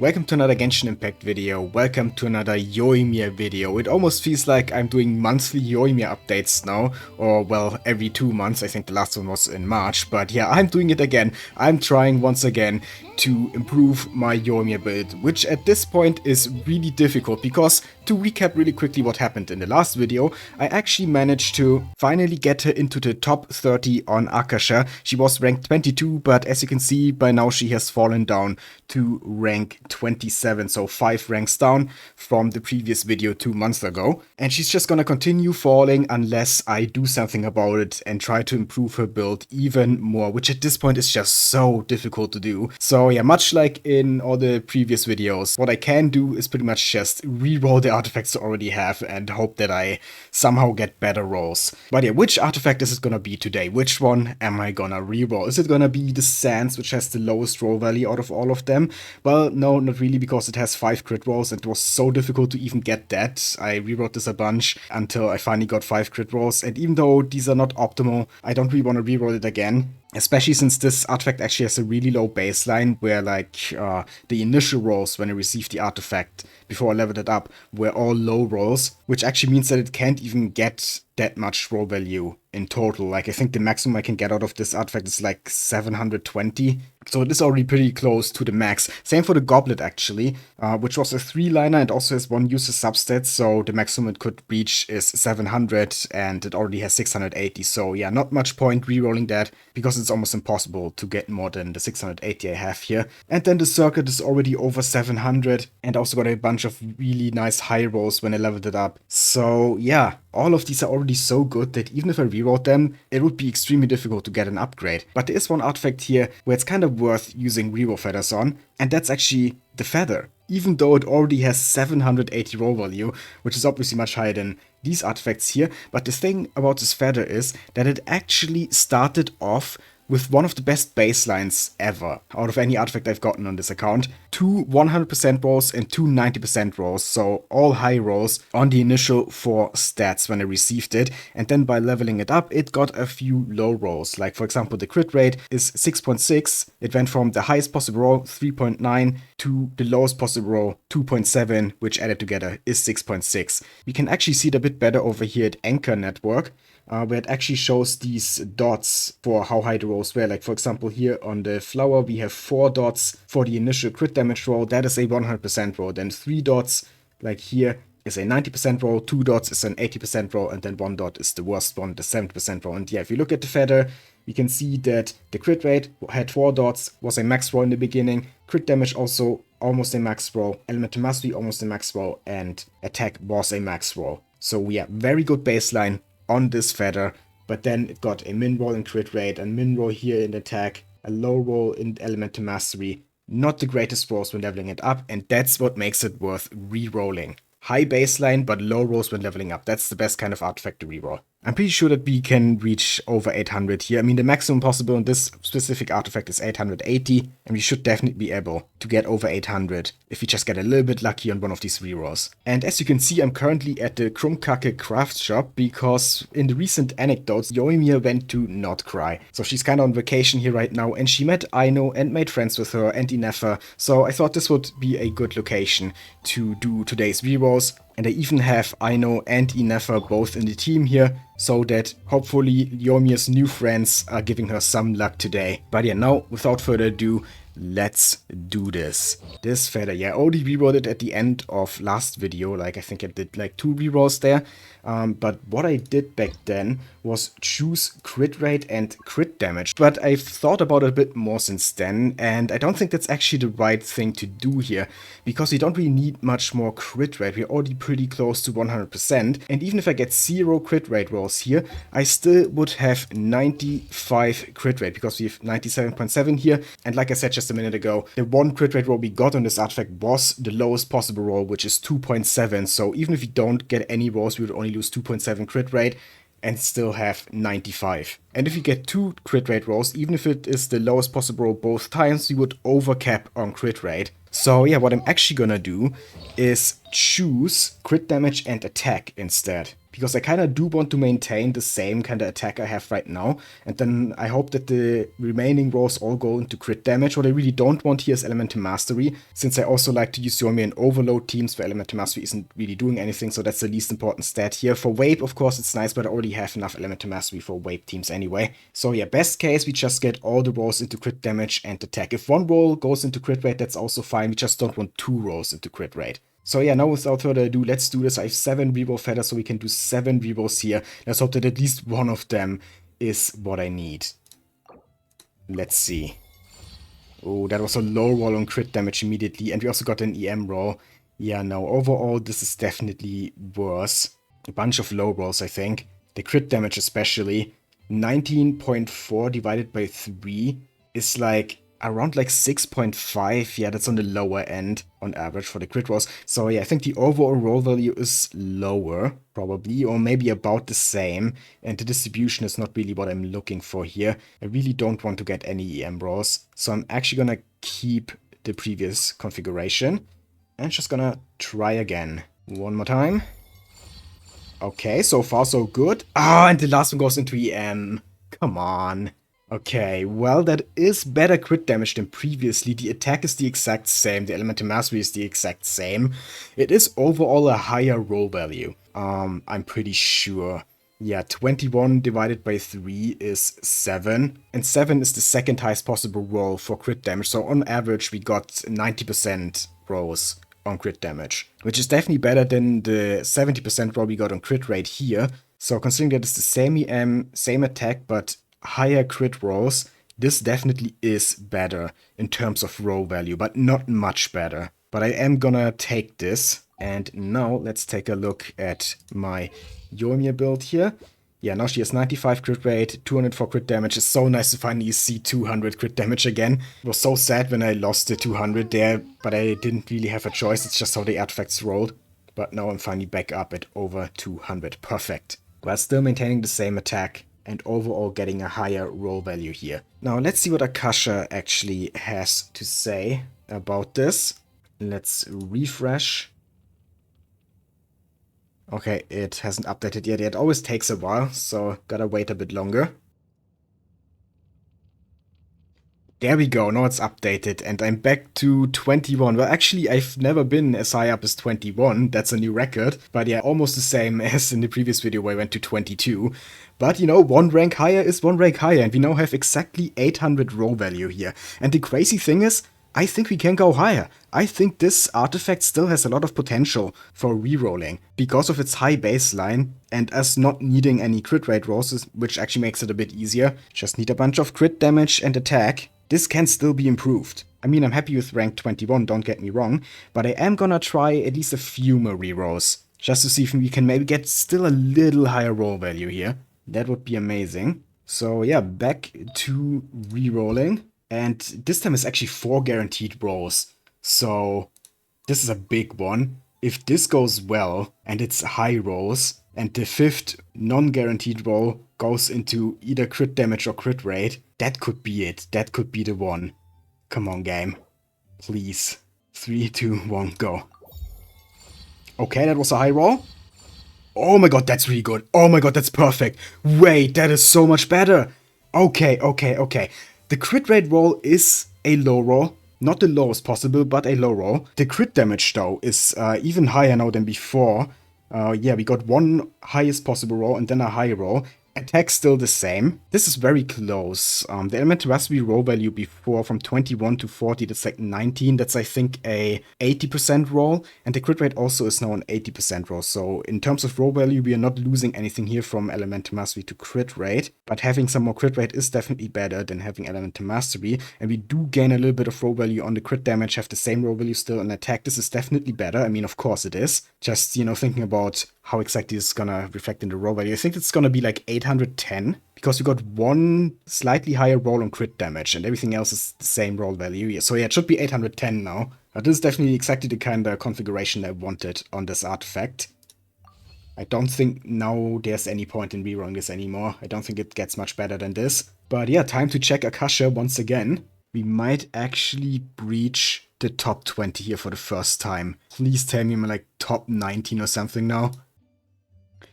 Welcome to another Genshin Impact video, welcome to another YOIMIYA video. It almost feels like I'm doing monthly YOIMIYA updates now, or well, every 2 months. I think the last one was in March, but yeah, I'm doing it again. I'm trying once again to improve my YOIMIYA build, which at this point is really difficult because, to recap really quickly what happened in the last video, I actually managed to finally get her into the top 30 on Akasha. She was ranked 22, but as you can see, by now she has fallen down to rank 27, so 5 ranks down from the previous video 2 months ago. And she's just gonna continue falling unless I do something about it and try to improve her build even more, which at this point is just so difficult to do. So yeah, much like in all the previous videos, what I can do is pretty much just reroll the artifacts I already have and hope that I somehow get better rolls. But yeah, which artifact is it gonna be today? Which one am I gonna reroll? Is it gonna be the Sands, which has the lowest roll value out of all of them? Well, no, not really, because it has 5 crit rolls and it was so difficult to even get that. I rewrote this a bunch until I finally got 5 crit rolls, and even though these are not optimal, I don't really want to reroll it again. Especially since this artifact actually has a really low baseline, where like the initial rolls when I received the artifact before I leveled it up were all low rolls, which actually means that it can't even get that much roll value in total. Like I think the maximum I can get out of this artifact is like 720. So it is already pretty close to the max. Same for the goblet actually, which was a 3-liner and also has 1 user substat, so the maximum it could reach is 700 and it already has 680. So yeah, not much point rerolling that because it's almost impossible to get more than the 680 I have here. And then the circuit is already over 700 and also got a bunch of really nice high rolls when I leveled it up. So yeah, all of these are already so good that even if I rerolled them, it would be extremely difficult to get an upgrade. But there is one artifact here where it's kind of worth using reroll feathers on, and that's actually the feather. Even though it already has 780 roll value, which is obviously much higher than these artifacts here, but the thing about this feather is that it actually started off with one of the best baselines ever out of any artifact I've gotten on this account. 2 100% rolls and 2 90% rolls, so all high rolls on the initial 4 stats when I received it, and then by leveling it up it got a few low rolls. Like for example, the crit rate is 6.6, it went from the highest possible roll 3.9 to the lowest possible roll 2.7, which added together is 6.6. We can actually see it a bit better over here at Anchor Network, where it actually shows these dots for how high the rolls were. Like for example, here on the flower we have 4 dots for the initial crit damage roll, that is a 100% roll. Then 3 dots, like here, is a 90% roll, 2 dots is an 80% roll, and then 1 dot is the worst one, the 70% roll. And yeah, if you look at the feather, we can see that the crit rate had 4 dots, was a max roll in the beginning, crit damage also almost a max roll, elemental mastery almost a max roll, and attack was a max roll. So yeah, very good baseline on this feather, but then it got a min roll in crit rate, and min roll here in attack, a low roll in elemental mastery. Not the greatest rolls when leveling it up, and that's what makes it worth re-rolling. High baseline, but low rolls when leveling up. That's the best kind of artifact to reroll. I'm pretty sure that we can reach over 800 here. I mean, the maximum possible in this specific artifact is 880, and we should definitely be able to get over 800 if we just get a little bit lucky on one of these rerolls. And as you can see, I'm currently at the Krumkake craft shop because in the recent anecdotes, YOIMIYA went to not cry. So she's kind of on vacation here right now, and she met Aino and made friends with her and Inefa. So I thought this would be a good location to do today's rerolls. And I even have Aino and Inefa both in the team here, so that hopefully YOIMIYA's new friends are giving her some luck today. But yeah, now without further ado, let's do this. This feather, yeah, I already rerolled it at the end of last video, like I think I did like 2 rerolls there. But what I did back then was choose crit rate and crit damage. But I've thought about it a bit more since then, and I don't think that's actually the right thing to do here, because we don't really need much more crit rate. We're already pretty close to 100%, and even if I get 0 crit rate rolls here, I still would have 95 crit rate, because we have 97.7 here, and like I said just a minute ago, the 1 crit rate roll we got on this artifact was the lowest possible roll, which is 2.7, so even if we don't get any rolls, we would only lose 2.7 crit rate and still have 95. And if you get 2 crit rate rolls, even if it is the lowest possible roll both times, we would overcap on crit rate. So yeah, what I'm actually gonna do is choose crit damage and attack instead, because I kind of do want to maintain the same kind of attack I have right now, and then I hope that the remaining rolls all go into crit damage. What I really don't want here is Elemental Mastery, since I also like to use Yoimiya in overload teams where Elemental Mastery isn't really doing anything, so that's the least important stat here. For Vape, of course, it's nice, but I already have enough Elemental Mastery for Vape teams anyway. So yeah, best case, we just get all the rolls into crit damage and attack. If one roll goes into crit rate, that's also fine. We just don't want 2 rolls into crit rate. So yeah, now without further ado, let's do this. I have 7 reroll feathers, so we can do 7 rerolls here. Let's hope that at least one of them is what I need. Let's see. Oh, that was a low roll on crit damage immediately, and we also got an EM roll. Yeah, no, overall, this is definitely worse. A bunch of low rolls, I think. The crit damage especially. 19.4 divided by 3 is like around like 6.5. Yeah, that's on the lower end on average for the crit rolls. So yeah, I think the overall roll value is lower, probably, or maybe about the same. And the distribution is not really what I'm looking for here. I really don't want to get any EM rolls. So I'm actually gonna keep the previous configuration and just gonna try again. One more time. Okay, so far so good. Ah, and the last one goes into EM. Come on. Okay, well, that is better crit damage than previously. The attack is the exact same. The Elemental Mastery is the exact same. It is overall a higher roll value. I'm pretty sure. Yeah, 21 divided by 3 is 7. And 7 is the second highest possible roll for crit damage. So on average, we got 90% rolls on crit damage, which is definitely better than the 70% roll we got on crit rate here. So considering that it's the same EM, same attack, but higher crit rolls, this definitely is better in terms of roll value, but not much better. But I am gonna take this. And now let's take a look at my YOIMIYA build here. Yeah, now she has 95 crit rate, 200 for crit damage. It's so nice to finally see 200 crit damage again. It was so sad when I lost the 200 there, but I didn't really have a choice. It's just how the artifacts rolled. But now I'm finally back up at over 200. Perfect. While still maintaining the same attack and overall getting a higher roll value here. Now let's see what Akasha actually has to say about this. Let's refresh. Okay, it hasn't updated yet. It always takes a while, so gotta wait a bit longer. There we go, now it's updated, and I'm back to 21. Well, actually, I've never been as high up as 21. That's a new record. But yeah, almost the same as in the previous video where I went to 22. But, you know, one rank higher is one rank higher, and we now have exactly 800 roll value here. And the crazy thing is, I think we can go higher. I think this artifact still has a lot of potential for rerolling because of its high baseline and us not needing any crit rate rolls, which actually makes it a bit easier. Just need a bunch of crit damage and attack. This can still be improved. I mean, I'm happy with rank 21, don't get me wrong, but I am gonna try at least a few more rerolls, just to see if we can maybe get still a little higher roll value here. That would be amazing. So yeah, back to rerolling. And this time is actually 4 guaranteed rolls. So this is a big one. If this goes well and it's high rolls and the 5th non-guaranteed roll goes into either crit damage or crit rate, that could be it. That could be the one. Come on, game. Please. 3, 2, 1, go. Okay, that was a high roll. Oh my god, that's really good. Oh my god, that's perfect. Wait, that is so much better. Okay. The crit rate roll is a low roll. Not the lowest possible, but a low roll. The crit damage, though, is even higher now than before. Yeah, we got one highest possible roll and then a high roll. Attack still the same. This is very close. The elemental mastery roll value before from 21 to 40, that's like 19. That's, I think, a 80% roll. And the crit rate also is now an 80% roll. So in terms of roll value, we are not losing anything here from elemental mastery to crit rate. But having some more crit rate is definitely better than having elemental mastery. And we do gain a little bit of roll value on the crit damage, have the same roll value still on attack. This is definitely better. I mean, of course it is. Just, you know, thinking about how exactly it's gonna reflect in the roll value. I think it's gonna be like 810, because we got one slightly higher roll on crit damage, and everything else is the same roll value. So yeah, it should be 810 now. But this is definitely exactly the kind of configuration I wanted on this artifact. I don't think now there's any point in rerolling this anymore. I don't think it gets much better than this. But yeah, time to check Akasha once again. We might actually breach the top 20 here for the first time. Please tell me I'm like top 19 or something now.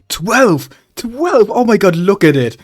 12! 12! Oh my god, look at it!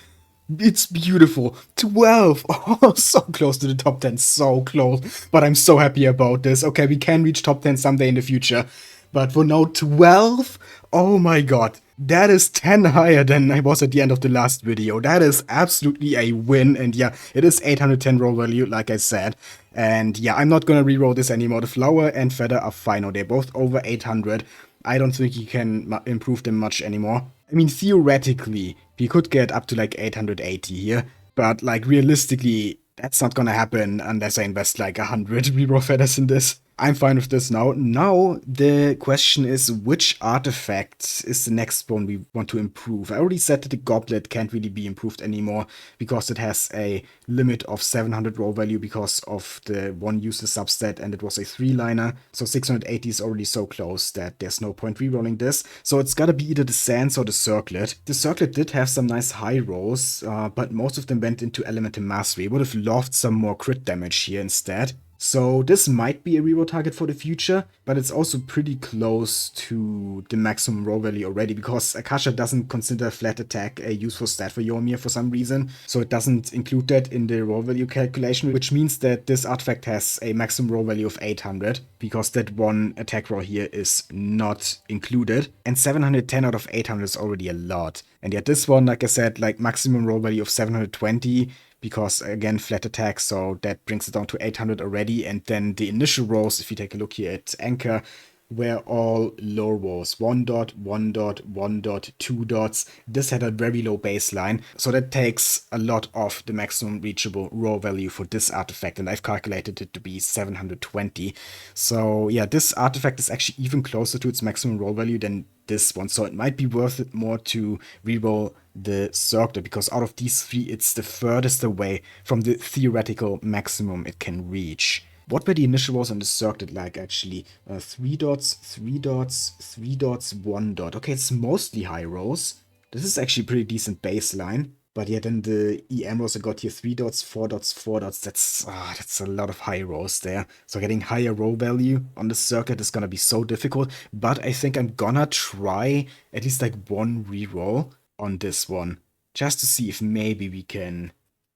It's beautiful. 12! Oh, so close to the top 10. So close. But I'm so happy about this. Okay, we can reach top 10 someday in the future. But for now, 12? Oh my god. That is 10 higher than I was at the end of the last video. That is absolutely a win. And yeah, it is 810 roll value, like I said. And yeah, I'm not gonna reroll this anymore. The flower and feather are fine. They're both over 800. I don't think you can improve them much anymore. I mean, theoretically, we could get up to like 880 here, but like realistically, that's not gonna happen unless I invest like 100 reroll feathers in this. I'm fine with this now. Now, the question is, which artifact is the next one we want to improve? I already said that the goblet can't really be improved anymore because it has a limit of 700 roll value because of the one user substat, and it was a 3-liner. So 680 is already so close that there's no point rerolling this. So it's gotta be either the sands or the circlet. The circlet did have some nice high rolls, but most of them went into elemental mastery. Would have loved some more crit damage here instead. So this might be a reroll target for the future, but it's also pretty close to the maximum roll value already because Akasha doesn't consider flat attack a useful stat for YOIMIYA for some reason, so it doesn't include that in the roll value calculation, which means that this artifact has a maximum roll value of 800 because that one attack roll here is not included, and 710 out of 800 is already a lot. And yet this one, like I said, like maximum roll value of 720, because again, flat attack, so that brings it down to 800 already. And then the initial rolls, if you take a look here at Anchor, were all low rolls. 1 dot, 1 dot, 1 dot, 2 dots. This had a very low baseline, so that takes a lot of the maximum reachable roll value for this artifact, and I've calculated it to be 720. So yeah, this artifact is actually even closer to its maximum roll value than this one, so it might be worth it more to reroll the circlet, because out of these three, it's the furthest away from the theoretical maximum it can reach. What were the initial rolls on the circlet like, actually? 3 dots, 3 dots, 3 dots, 1 dot. Okay, it's mostly high rolls. This is actually a pretty decent baseline. But yeah, then the EM rolls I got here, 3 dots, 4 dots, 4 dots. That's a lot of high rolls there. So getting higher roll value on the circuit is gonna be so difficult. But I think I'm gonna try at least like one reroll on this one, just to see if maybe we can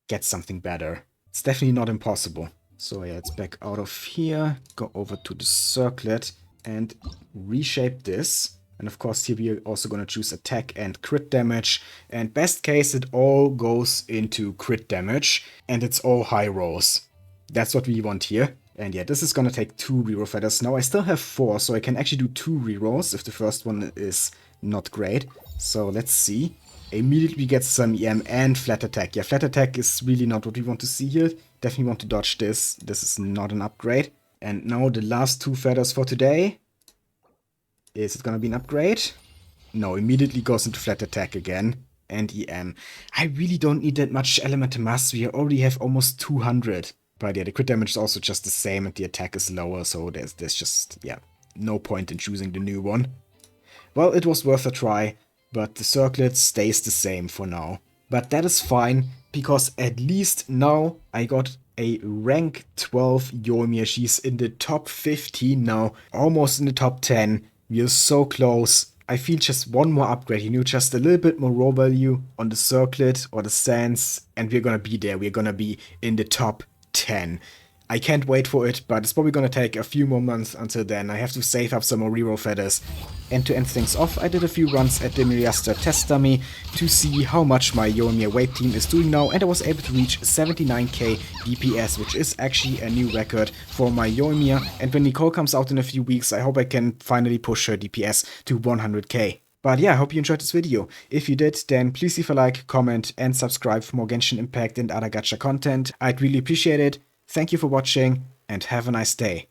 get something better. It's definitely not impossible. So yeah, let's back out of here, go over to the circlet and reshape this. And of course, here we are also going to choose attack and crit damage. And best case, it all goes into crit damage. And it's all high rolls. That's what we want here. And yeah, this is going to take 2 reroll feathers. Now I still have 4, so I can actually do 2 rerolls if the first one is not great. So let's see. Immediately get some EM and flat attack. Yeah, flat attack is really not what we want to see here. Definitely want to dodge this. This is not an upgrade. And now the last 2 feathers for today. Is it gonna be an upgrade? No, immediately goes into flat attack again. And EM. I really don't need that much elemental mastery. I already have almost 200. But yeah, the crit damage is also just the same and the attack is lower. So there's just, yeah, no point in choosing the new one. Well, it was worth a try. But the circlet stays the same for now. But that is fine, because at least now I got a rank 12 YOIMIYA. She's in the top 15 now, almost in the top 10. We are so close. I feel just one more upgrade. You know, just a little bit more raw value on the circlet or the sands, and we're gonna be there. We're gonna be in the top 10. I can't wait for it, but it's probably gonna take a few more months until then. I have to save up some more reroll feathers. And to end things off, I did a few runs at the Dps Test dummy to see how much my YOIMIYA wave team is doing now, and I was able to reach 79k DPS, which is actually a new record for my YOIMIYA. And when Nicole comes out in a few weeks, I hope I can finally push her DPS to 100k. But yeah, I hope you enjoyed this video. If you did, then please leave a like, comment, and subscribe for more Genshin Impact and other gacha content. I'd really appreciate it. Thank you for watching, and have a nice day.